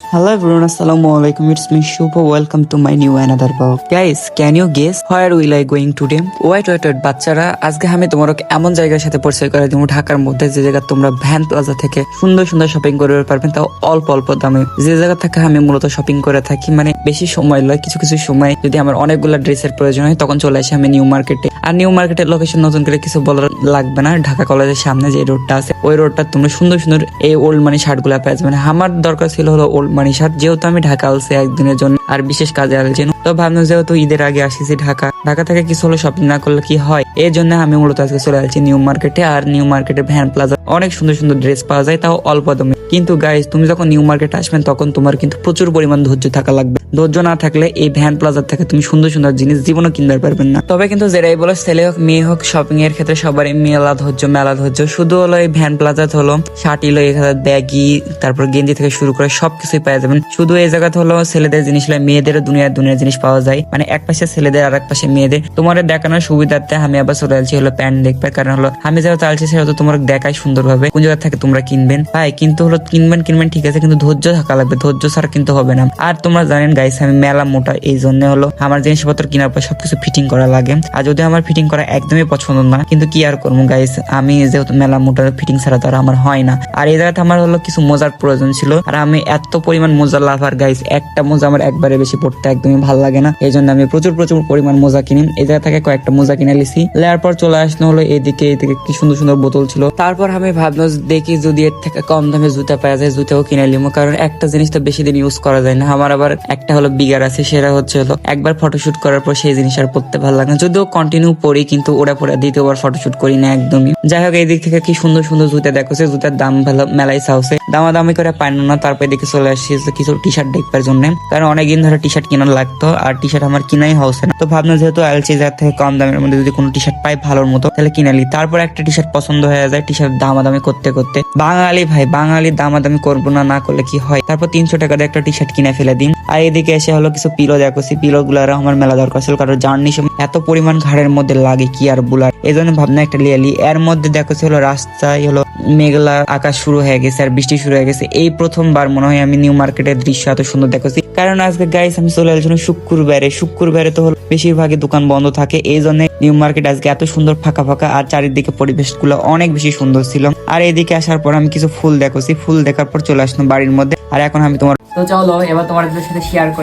Hello everyone, Assalamualaikum. It's me Shubha. Welcome to my new another vlog. Guys, can you guess where will I going today? Wait, বাচ্চারা, আজকে আমি তোমাকে এমন জায়গার সাথে পরিচয় করে দেবো ঢাকার মধ্যে যে জায়গা তোমরা ভ্যান প্লাজা থেকে সুন্দর সুন্দর শপিং করতে পারবেন, তাও অল্প অল্প দামে। যে জায়গা থেকে আমি মূলত শপিং করে থাকি, মানে বেশি সময় লয়, কিছু কিছু সময় যদি আমার অনেকগুলো ড্রেসের প্রয়োজন হয় তখন চলে আসি আমি নিউ মার্কেটে। আর নিউ মার্কেটের লোকেশন নতুন করে কিছু বলার লাগবে না, ঢাকা কলেজের সামনে যে রোডটা আছে ওই রোডটা তোমরা সুন্দর সুন্দর এই ওল্ড মানি শার্ট গুলা পেয়ে যাবে। আমার দরকার ছিল হলো ওল্ড মানি শার্ট, যেহেতু আমি ঢাকা আসছি একদিনের জন্য আর বিশেষ কাজে আসছি, তো ভাবলাম যেহেতু ঈদের আগে আসিছি ঢাকা থেকে কিছু হলো শপিং না করলে কি হয়, এই জন্য আমি মূলত আজকে চলে আসছি নিউ মার্কেটে। আর নিউ মার্কেটে ভ্যান প্লাজা অনেক সুন্দর সুন্দর ড্রেস পাওয়া যায়, তাও অল্প দামে। কিন্তু গাইস, তুমি যখন নিউ মার্কেটে আসবেন তখন তোমার কিন্তু প্রচুর পরিমাণ ধৈর্য থাকা লাগবে। ধৈর্য না থাকলে এই ভ্যান প্লাজার থেকে তুমি সুন্দর সুন্দর জিনিস জীবনও কিনতে পারবেন না। তবে কিন্তু যেটাই বলো, ছেলে হোক মেয়ে হোক, শপিং এর ক্ষেত্রে সবারই মেলা ধৈর্য। শুধু হলো এই ভ্যান প্লাজাতে হলো শার্ট হলো এখানে ব্যাগি, তারপর গেঞ্জি থেকে শুরু করে সবকিছুই পাওয়া যাবেন। শুধু এই জায়গাতে হলো ছেলেদের জিনিস হলো, মেয়েদের দুনিয়ার জিনিস পাওয়া যায়, মানে এক পাশে ছেলেদের আর এক পাশে মেয়েদের। তোমার দেখানোর সুবিধার্থে আমি আবার চলে আসছি হলো প্যান্ট দেখবে, কারণ হলো আমি যেহেতু চালছি সেহেতু তোমার দেখাই সুন্দর ভাবে কোন জায়গা থেকে তোমরা কিনবেন। ভাই কিন্তু হলো কিনবেন ঠিক আছে, কিন্তু ধৈর্য থাকা লাগবে, ধৈর্য ছাড়া কিন্তু হবে না। আর তোমরা জানেন গাইস, আমি মেলা মোটা, এই জন্য হলো আমার জিনিসপত্র কেনার পর সবকিছু ফিটিং করা লাগে। আর যদি আমার ফিটিং করা একদমই পছন্দ না, কিন্তু কি আর করবো গাইস, আমি যেহেতু মেলা মোটা, ফিটিং ছাড়া তো আর আমার হয় না। আর এই জায়গাতে আমার হলো কিছু মোজার প্রয়োজন ছিল, আর আমি এত পরিমাণ মোজা লাভার গাইস, একটা মোজা আমার একবারে বেশি পড়তে একদমই ভালো লাগে না, এই জন্য আমি প্রচুর পরিমাণ মোজা কিনি। এই জায়গা থেকে কয়েকটা মোজা কিনে লিছি, লেয়ার পর চলে আসনো হলো এইদিকে কি সুন্দর সুন্দর বোতল ছিল। তারপর আমি ভাবলাম দেখি যদি এর থেকে কম দামে জুতা পাওয়া যায়, জুতাও কিনে নিবো, কারণ একটা জিনিস তো বেশি দিন ইউজ করা যায় না। আমার আবার একটা হলো বিগার আছে, সেটা হচ্ছে হলো একবার ফটোশুট করার পর সেই জিনিস আর পড়তে ভালো লাগে না, যদিও কন্টিনিউ পরি, কিন্তু ওরা পরে দ্বিতীয়বার ফটোশুট করি না একদমই। যাই হোক, এই দিক থেকে কি সুন্দর সুন্দর জুতা দেখছে, জুতার দাম ভালো মেলাই চাওছে, দামাদামি করে পাই না। তারপর এদিকে চলে আসছি কিছু টি শার্ট দেখবার জন্য, কারণ অনেকদিন ধরে টি শার্ট কেনা লাগতো, আর টি শার্ট আমার কিনাই হচ্ছে না। তো ভাবলাম যেহেতু আলছি, যার থেকে কম দামের মধ্যে যদি কোনো টি শার্ট পাই ভালোর মতো, তাহলে কিনে নি। তারপর একটা টি শার্ট পছন্দ হয়ে যায়, টি শার্ট দামাদামি করতে বাঙালি দামাদামি করবো না করলে কি হয়। তারপর 300 টাকা দিয়ে একটা টি শার্ট কিনে ফেলে দিন। আর এদিকে এসে হলো কিছু পিলো দেখছি, পিলো গুলার আমার মেলা দরকার ছিল, কারণ জার্নি সময় এত পরিমাণ ঘাড়ের মধ্যে লাগে কি আর বুলার, এই জন্য ভাবনা একটা লিয়ালি। এর মধ্যে দেখছি হলো রাস্তায় হলো মেঘলা আকাশ শুরু হয়ে গেছে আর বৃষ্টি শুরু হয়ে গেছে। এই প্রথমবার মনে হয় আমি নিউ মার্কেটের দৃশ্য এত সুন্দর দেখছি, কারণ আজকে গাইস আমি চলে আসছিলাম শুক্রবারে তো হলো বেশিরভাগই দোকান বন্ধ থাকে, এই জন্য নিউ মার্কেট আজকে এত সুন্দর ফাঁকা আর চারিদিকে পরিবেশ গুলো অনেক বেশি সুন্দর ছিল। আর এদিকে আসার পর আমি কিছু ফুল দেখছি, ফুল দেখার পর চলে আসলাম বাড়ির মধ্যে। আর এখন আমি তো চলো এবার তোমাদের সাথে শেয়ার করি